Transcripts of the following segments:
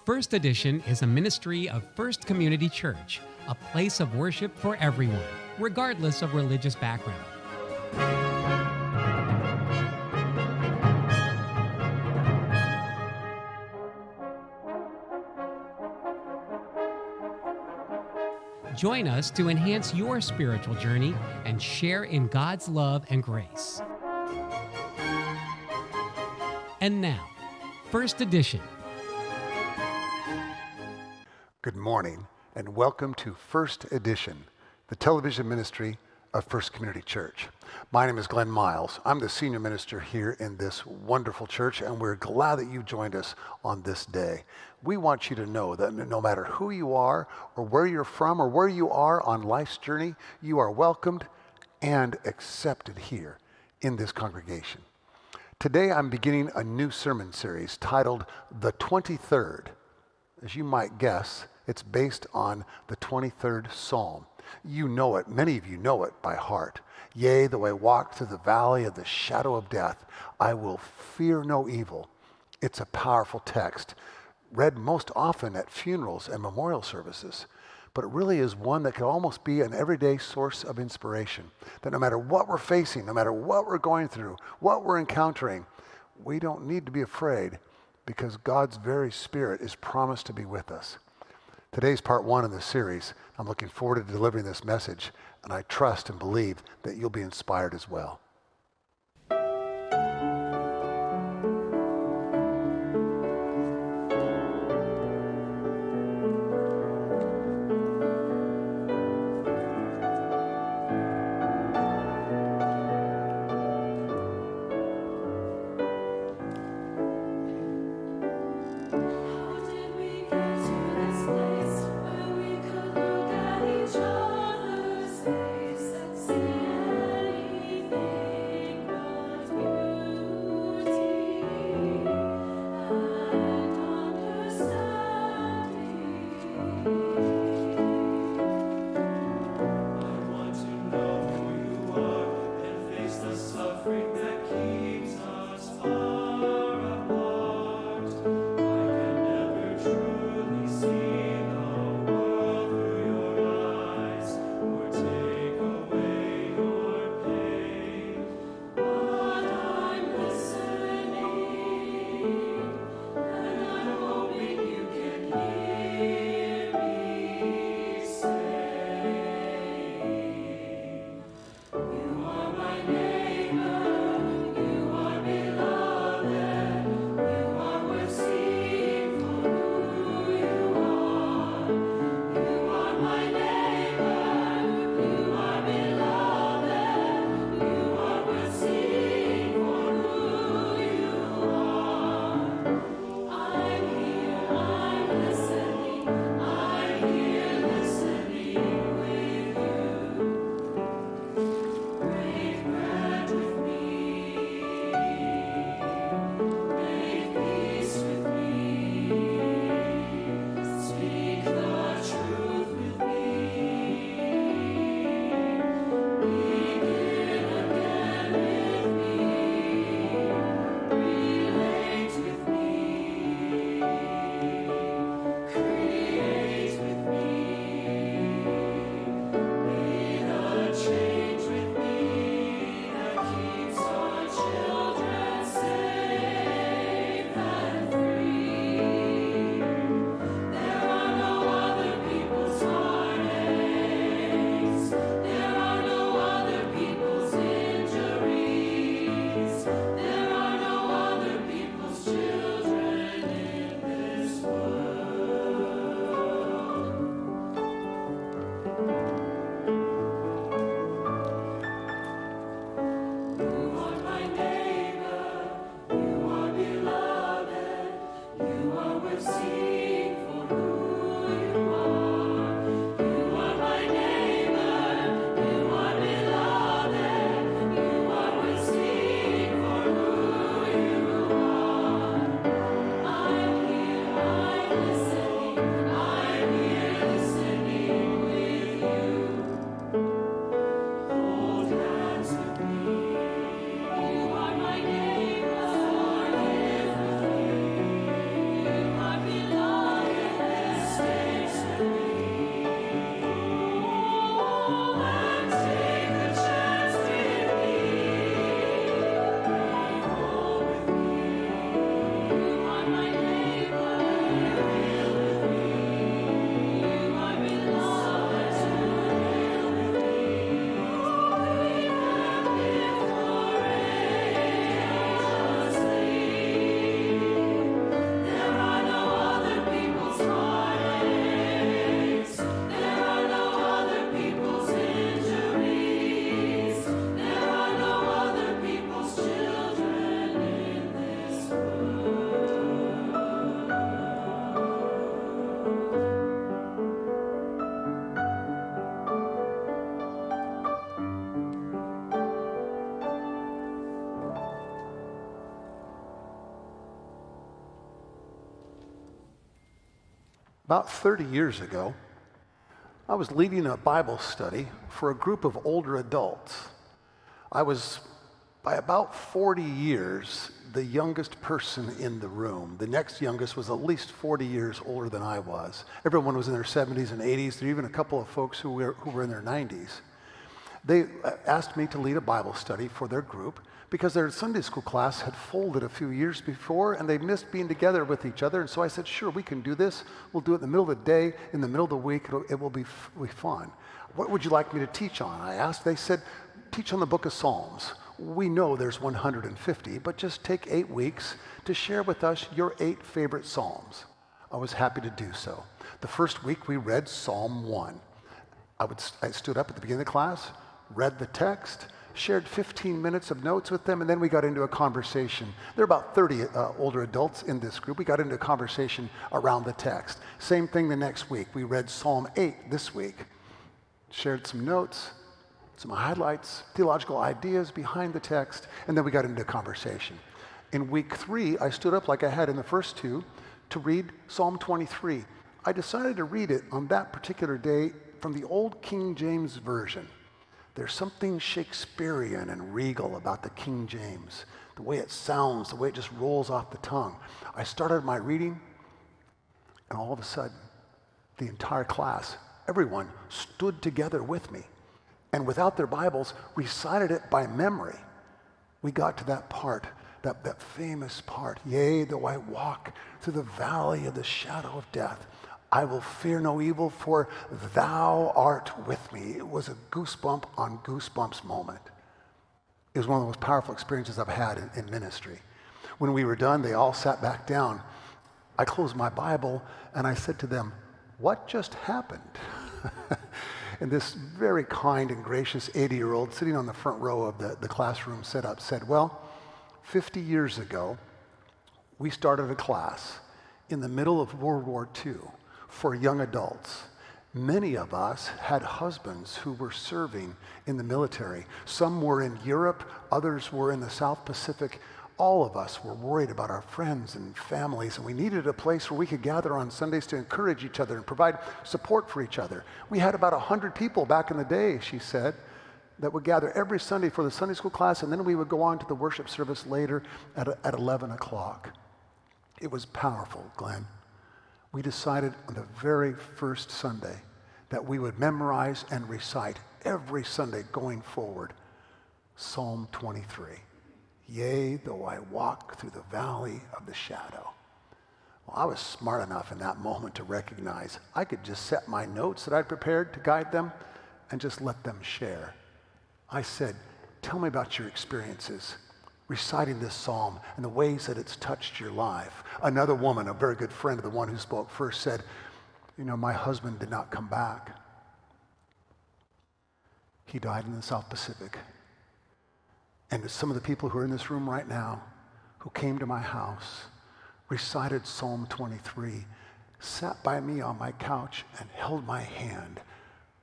First Edition is a ministry of First Community Church, a place of worship for everyone, regardless of religious background. Join us to enhance your spiritual journey and share in God's love and grace. And now, First Edition. Good morning, and welcome to First Edition, the television ministry of First Community Church. My name is Glenn Miles. I'm the senior minister here in this wonderful church, and we're glad that you joined us on this day. We want you to know that no matter who you are, or where you're from, or where you are on life's journey, you are welcomed and accepted here in this congregation. Today, I'm beginning a new sermon series titled The 23rd. As you might guess, it's based on the 23rd Psalm. You know it, many of you know it by heart. Yea, though I walk through the valley of the shadow of death, I will fear no evil. It's a powerful text, read most often at funerals and memorial services, but it really is one that can almost be an everyday source of inspiration. That no matter what we're facing, no matter what we're going through, what we're encountering, we don't need to be afraid because God's very Spirit is promised to be with us. Today's part one in this series. I'm looking forward to delivering this message, and I trust and believe that you'll be inspired as well. About 30 years ago, I was leading a Bible study for a group of older adults. I was, by about 40 years, the youngest person in the room. The next youngest was at least 40 years older than I was. Everyone was in their 70s and 80s. There were even a couple of folks who were in their 90s. They asked me to lead a Bible study for their group because their Sunday school class had folded a few years before and they missed being together with each other. And so I said, sure, we can do this. We'll do it in the middle of the day, in the middle of the week. It will be fun. What would you like me to teach on? I asked. They said, teach on the book of Psalms. We know there's 150, but just take 8 weeks to share with us your 8 favorite Psalms. I was happy to do so. The first week we read Psalm 1. I stood up at the beginning of the class, read the text, shared 15 minutes of notes with them, and then we got into a conversation. There are about 30 older adults in this group. We got into a conversation around the text. Same thing the next week. We read Psalm 8 this week, shared some notes, some highlights, theological ideas behind the text, and then we got into a conversation. In week 3, I stood up like I had in the first 2 to read Psalm 23. I decided to read it on that particular day from the old King James Version. There's something Shakespearean and regal about the King James, the way it sounds, the way it just rolls off the tongue. I started my reading, and all of a sudden, the entire class, everyone stood together with me, and without their Bibles, recited it by memory. We got to that part, that famous part, yea, though I walk through the valley of the shadow of death, I will fear no evil, for thou art with me. It was a goosebump on goosebumps moment. It was one of the most powerful experiences I've had in ministry. When we were done, they all sat back down. I closed my Bible and I said to them, what just happened? And this very kind and gracious 80-year-old sitting on the front row of the classroom said, well, 50 years ago, we started a class in the middle of World War II for young adults. Many of us had husbands who were serving in the military. Some were in Europe, others were in the South Pacific. All of us were worried about our friends and families, and we needed a place where we could gather on Sundays to encourage each other and provide support for each other. We had about 100 people back in the day, she said, that would gather every Sunday for the Sunday school class, and then we would go on to the worship service later at 11 o'clock. It was powerful, Glenn. We decided on the very first Sunday that we would memorize and recite every Sunday going forward Psalm 23. Yea, though I walk through the valley of the shadow. Well, I was smart enough in that moment to recognize I could just set my notes that I'd prepared to guide them and just let them share. I said, tell me about your experiences reciting this psalm and the ways that it's touched your life. Another woman, a very good friend of the one who spoke first, said, my husband did not come back. He died in the South Pacific. And some of the people who are in this room right now, who came to my house, recited Psalm 23, sat by me on my couch and held my hand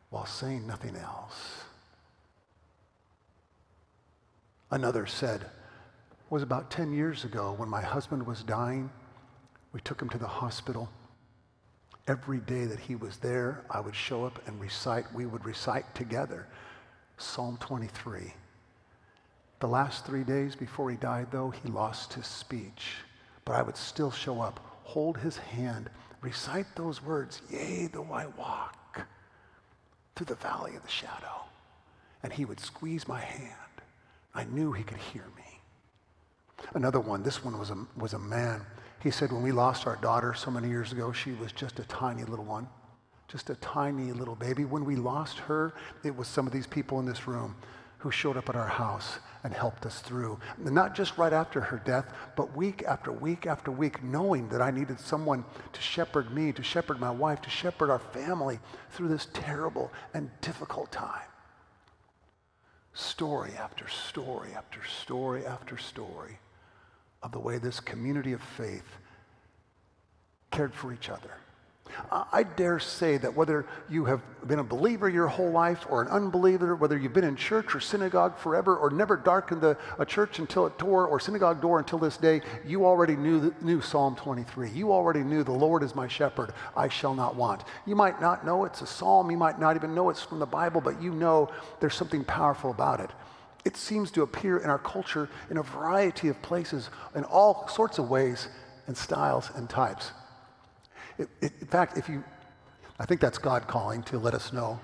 while saying nothing else. Another said, it was about 10 years ago when my husband was dying. We took him to the hospital. Every day that he was there, I would show up and we would recite together Psalm 23. The last 3 days before he died, though, he lost his speech. But I would still show up, hold his hand, recite those words, yea, though I walk through the valley of the shadow. And he would squeeze my hand. I knew he could hear me. Another one, this one was a man. He said when we lost our daughter so many years ago, she was just a tiny little one, just a tiny little baby. When we lost her, it was some of these people in this room who showed up at our house and helped us through. And not just right after her death, but week after week after week, knowing that I needed someone to shepherd me, to shepherd my wife, to shepherd our family through this terrible and difficult time. Story after story after story after story of the way this community of faith cared for each other. I dare say that whether you have been a believer your whole life or an unbeliever, whether you've been in church or synagogue forever or never darkened a church until it door or synagogue door until this day, you already knew Psalm 23. You already knew the Lord is my shepherd, I shall not want. You might not know it's a psalm, you might not even know it's from the Bible, but you know there's something powerful about it. It seems to appear in our culture in a variety of places, in all sorts of ways and styles and types. In fact, I think that's God calling to let us know.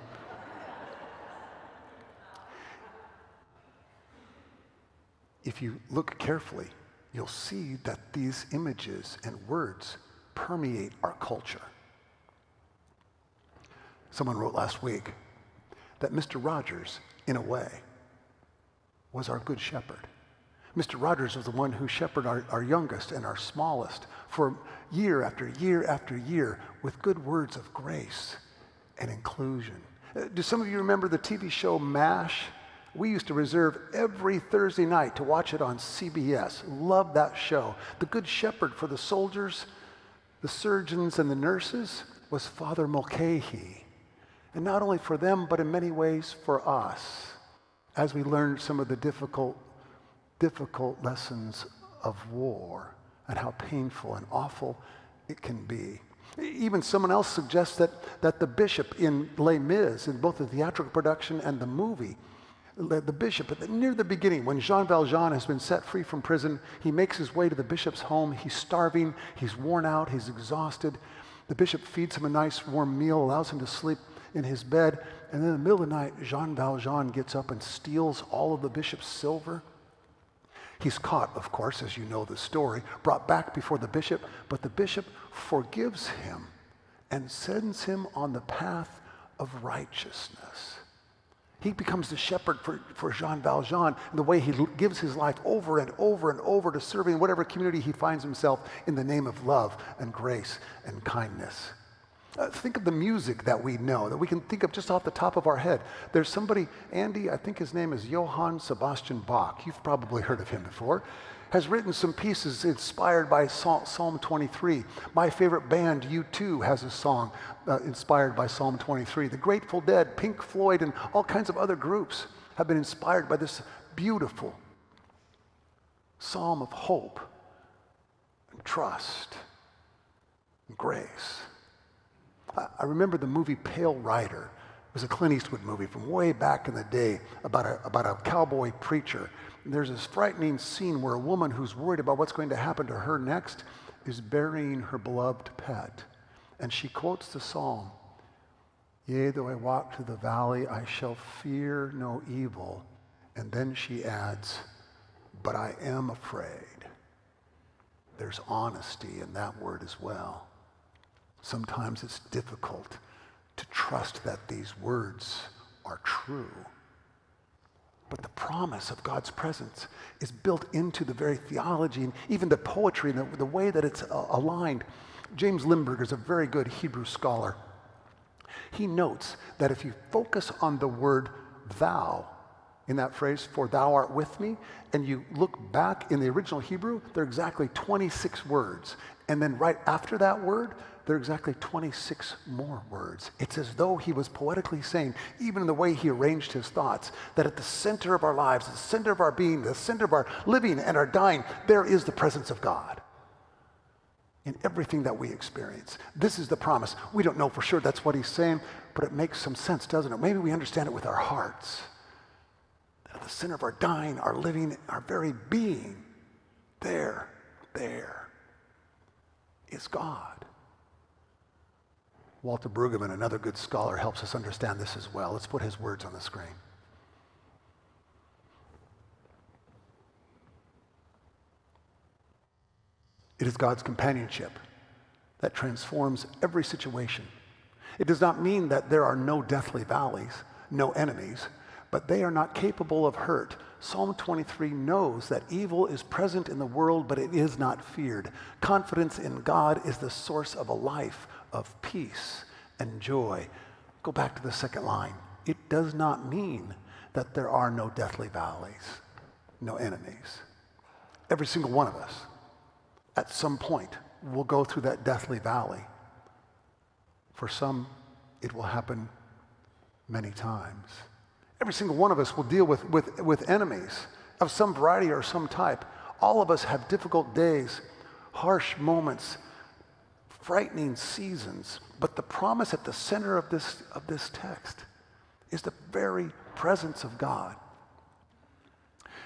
If you look carefully, you'll see that these images and words permeate our culture. Someone wrote last week that Mr. Rogers, in a way, was our good shepherd. Mr. Rogers was the one who shepherded our youngest and our smallest for year after year after year with good words of grace and inclusion. Do some of you remember the TV show MASH? We used to reserve every Thursday night to watch it on CBS. Loved that show. The good shepherd for the soldiers, the surgeons, and the nurses was Father Mulcahy. And not only for them, but in many ways for us, as we learned some of the difficult lessons of war and how painful and awful it can be. Even someone else suggests that the bishop in Les Mis, in both the theatrical production and the movie, the bishop, near the beginning, when Jean Valjean has been set free from prison, he makes his way to the bishop's home. He's starving, he's worn out, he's exhausted. The bishop feeds him a nice warm meal, allows him to sleep in his bed, and then in the middle of the night, Jean Valjean gets up and steals all of the bishop's silver. He's caught, of course, as you know the story, brought back before the bishop, but the bishop forgives him and sends him on the path of righteousness. He becomes the shepherd for Jean Valjean in the way he gives his life over and over and over to serving whatever community he finds himself in the name of love and grace and kindness. Think of the music that we know, that we can think of just off the top of our head. There's somebody, Andy, I think his name is Johann Sebastian Bach. You've probably heard of him before. Has written some pieces inspired by Psalm 23. My favorite band, U2, has a song inspired by Psalm 23. The Grateful Dead, Pink Floyd, and all kinds of other groups have been inspired by this beautiful psalm of hope and trust and grace. I remember the movie Pale Rider. It was a Clint Eastwood movie from way back in the day about a cowboy preacher. And there's this frightening scene where a woman who's worried about what's going to happen to her next is burying her beloved pet. And she quotes the psalm, "Yea, though I walk through the valley, I shall fear no evil." And then she adds, "But I am afraid." There's honesty in that word as well. Sometimes it's difficult to trust that these words are true. But the promise of God's presence is built into the very theology and even the poetry and the way that it's aligned. James Limburger is a very good Hebrew scholar. He notes that if you focus on the word thou in that phrase, "for thou art with me," and you look back in the original Hebrew, there are exactly 26 words. And then right after that word, there are exactly 26 more words. It's as though he was poetically saying, even in the way he arranged his thoughts, that at the center of our lives, the center of our being, the center of our living and our dying, there is the presence of God in everything that we experience. This is the promise. We don't know for sure that's what he's saying, but it makes some sense, doesn't it? Maybe we understand it with our hearts. That at the center of our dying, our living, our very being, there is God. Walter Brueggemann, another good scholar, helps us understand this as well. Let's put his words on the screen. It is God's companionship that transforms every situation. It does not mean that there are no deathly valleys, no enemies, but they are not capable of hurt. Psalm 23 knows that evil is present in the world, but it is not feared. Confidence in God is the source of a life of peace and joy. Go back to the second line. It does not mean that there are no deathly valleys, no enemies. Every single one of us, at some point, will go through that deathly valley. For some, it will happen many times. Every single one of us will deal with enemies of some variety or some type. All of us have difficult days, harsh moments, frightening seasons. But the promise at the center of this text is the very presence of God.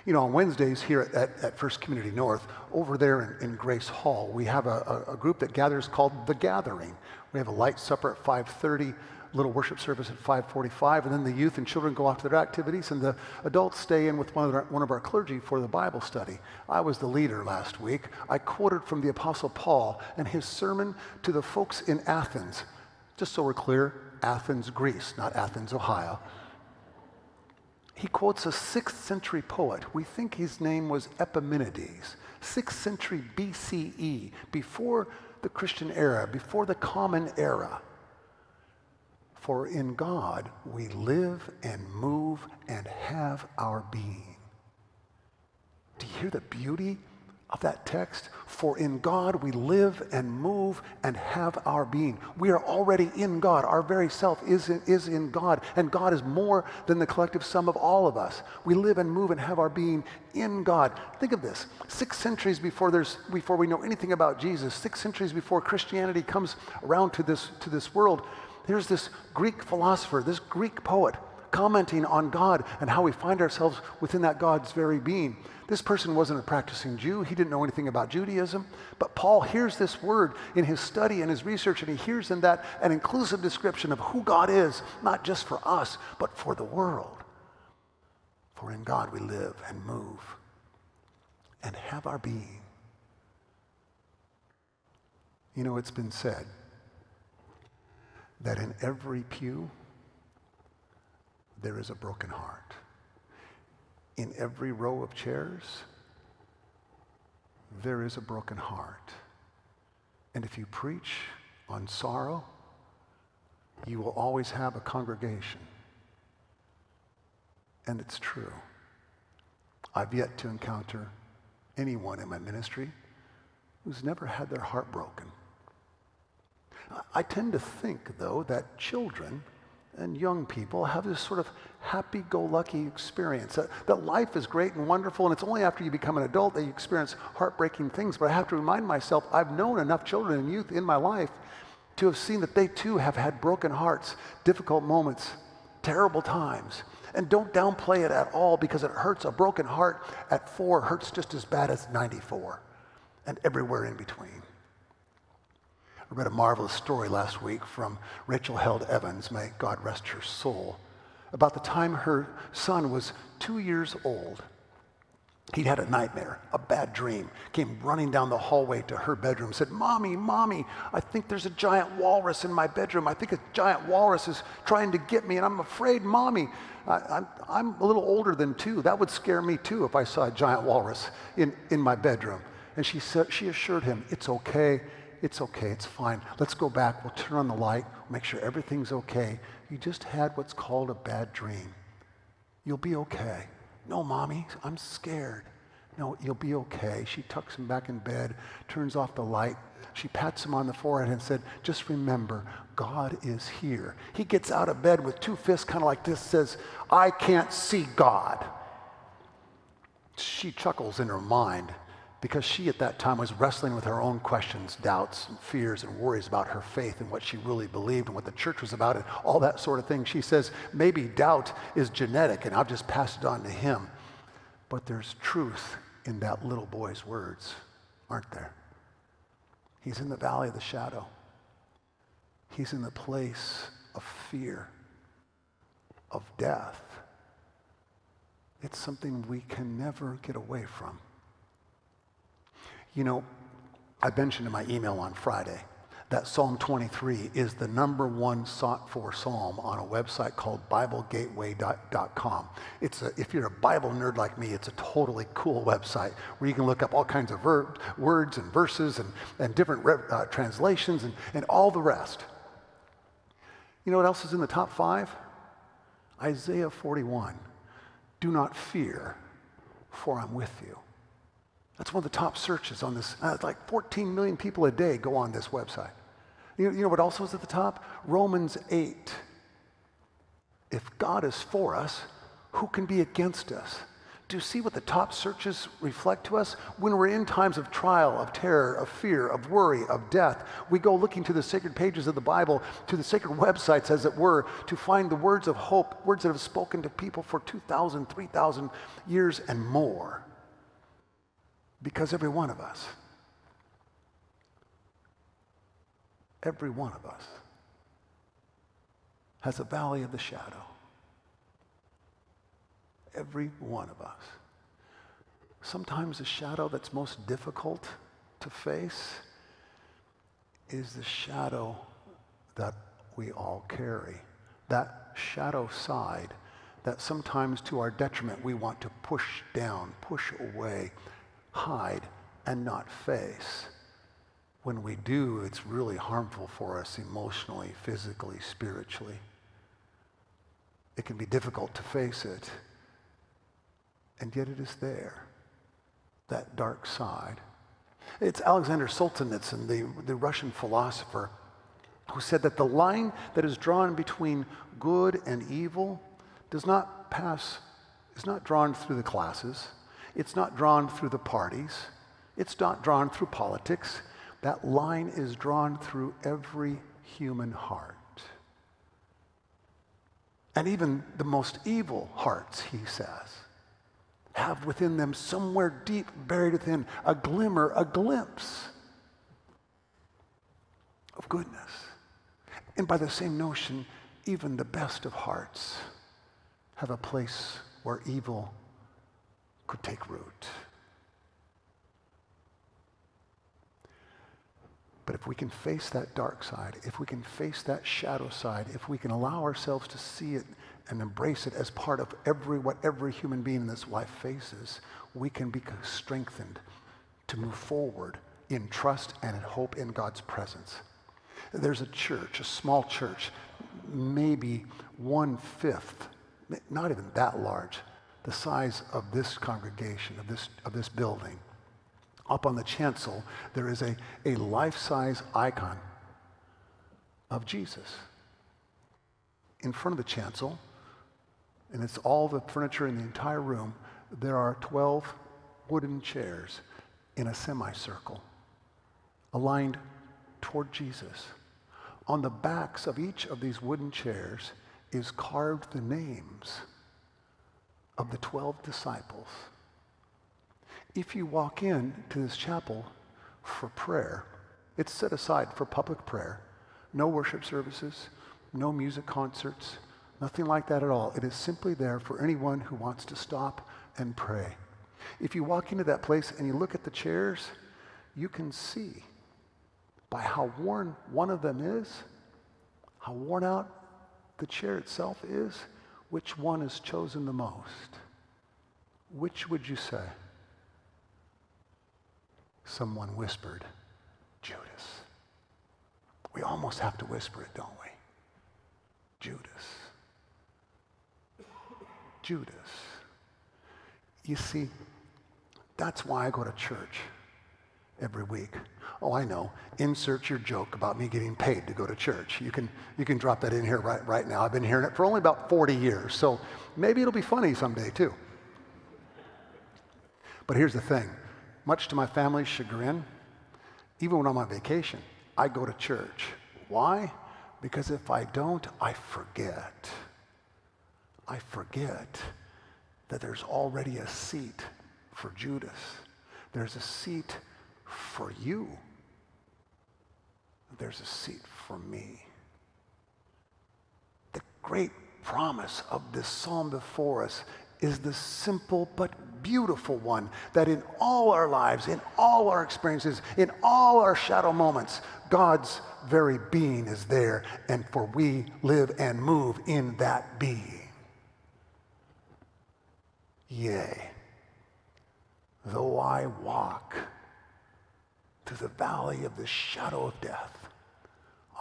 You know, on Wednesdays here at First Community North, over there in Grace Hall, we have a group that gathers called The Gathering. We have a light supper at 5:30, little worship service at 5:45, and then the youth and children go off to their activities, and the adults stay in with one of our clergy for the Bible study. I was the leader last week. I quoted from the Apostle Paul and his sermon to the folks in Athens. Just so we're clear, Athens, Greece, not Athens, Ohio. He quotes a 6th century poet. We think his name was Epimenides, 6th century BCE, before the Christian era, before the Common Era. For in God we live and move and have our being. Do you hear the beauty of that text? For in God we live and move and have our being. We are already in God. Our very self is in God, and God is more than the collective sum of all of us. We live and move and have our being in God. Think of this. 6 centuries before we know anything about Jesus, 6 centuries before Christianity comes around to this world, there's this Greek philosopher, this Greek poet, commenting on God and how we find ourselves within that God's very being. This person wasn't a practicing Jew. He didn't know anything about Judaism. But Paul hears this word in his study and his research, and he hears in that an inclusive description of who God is, not just for us, but for the world. For in God we live and move and have our being. You know, it's been said that in every pew, there is a broken heart. In every row of chairs, there is a broken heart. And if you preach on sorrow, you will always have a congregation. And it's true. I've yet to encounter anyone in my ministry who's never had their heart broken. I tend to think, though, that children and young people have this sort of happy-go-lucky experience, that life is great and wonderful, and it's only after you become an adult that you experience heartbreaking things. But I have to remind myself, I've known enough children and youth in my life to have seen that they too have had broken hearts, difficult moments, terrible times. And don't downplay it at all, because it hurts. A broken heart at 4 hurts just as bad as 94, and everywhere in between. I read a marvelous story last week from Rachel Held Evans, may God rest her soul, about the time her son was 2 years old. He'd had a nightmare, a bad dream, came running down the hallway to her bedroom, said, Mommy, I think there's a giant walrus in my bedroom. I think a giant walrus is trying to get me, and I'm afraid, Mommy. I'm a little older than 2. That would scare me too if I saw a giant walrus in my bedroom. And she assured him, it's okay, it's fine. Let's go back, we'll turn on the light, make sure everything's okay. You just had what's called a bad dream. You'll be okay. No, Mommy, I'm scared. No, you'll be okay. She tucks him back in bed, turns off the light. She pats him on the forehead and said, just remember, God is here. He gets out of bed with 2 fists kind of like this, says, I can't see God. She chuckles in her mind, because she at that time was wrestling with her own questions, doubts, and fears, and worries about her faith and what she really believed and what the church was about and all that sort of thing. She says, maybe doubt is genetic and I've just passed it on to him. But there's truth in that little boy's words, aren't there? He's in the valley of the shadow. He's in the place of fear, of death. It's something we can never get away from. You know, I mentioned in my email on Friday that Psalm 23 is the #1 sought for psalm on a website called BibleGateway.com. If you're a Bible nerd like me, it's a totally cool website where you can look up all kinds of words and verses and different translations and all the rest. You know what else is in the top 5? Isaiah 41. Do not fear, for I'm with you. That's one of the top searches on this. Like 14 million people a day go on this website. You know what also is at the top? Romans 8. If God is for us, who can be against us? Do you see what the top searches reflect to us? When we're in times of trial, of terror, of fear, of worry, of death, we go looking to the sacred pages of the Bible, to the sacred websites, as it were, to find the words of hope, words that have spoken to people for 2,000, 3,000 years and more. Because every one of us has a valley of the shadow. Every one of us. Sometimes the shadow that's most difficult to face is the shadow that we all carry. That shadow side that sometimes to our detriment we want to push down, push away, hide, and not face. When we do, it's really harmful for us emotionally, physically, spiritually. It can be difficult to face it. And yet it is there, that dark side. It's Alexander Solzhenitsyn, the Russian philosopher, who said that the line that is drawn between good and evil is not drawn through the classes. It's not drawn through the parties. It's not drawn through politics. That line is drawn through every human heart. And even the most evil hearts, he says, have within them, somewhere deep buried within, a glimmer, a glimpse of goodness. And by the same notion, even the best of hearts have a place where evil could take root. But if we can face that dark side, if we can face that shadow side, if we can allow ourselves to see it and embrace it as part of what every human being in this life faces, we can be strengthened to move forward in trust and in hope in God's presence. There's a church, a small church, maybe 1/5, not even that large, the size of this congregation, of this building. Up on the chancel, there is a life-size icon of Jesus. In front of the chancel, and it's all the furniture in the entire room, there are 12 wooden chairs in a semicircle, aligned toward Jesus. On the backs of each of these wooden chairs is carved the names of the 12 disciples. If you walk in to this chapel for prayer, it's set aside for public prayer. No worship services, no music concerts, nothing like that at all. It is simply there for anyone who wants to stop and pray. If you walk into that place and you look at the chairs, you can see by how worn one of them is, how worn out the chair itself is, which one is chosen the most. Which would you say? Someone whispered, Judas. We almost have to whisper it, don't we? Judas. Judas. You see, that's why I go to church every week. Oh, I know. Insert your joke about me getting paid to go to church. You can drop that in here right now. I've been hearing it for only about 40 years, so maybe it'll be funny someday too. But here's the thing. Much to my family's chagrin, even when I'm on vacation, I go to church. Why? Because if I don't, I forget. I forget that there's already a seat for Judas. There's a seat for you. There's a seat for me. The great promise of this psalm before us is the simple but beautiful one, that in all our lives, in all our experiences, in all our shadow moments, God's very being is there, and for we live and move in that being. Yea, though I walk through the valley of the shadow of death,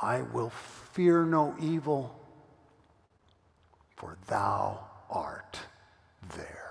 I will fear no evil, for thou art there.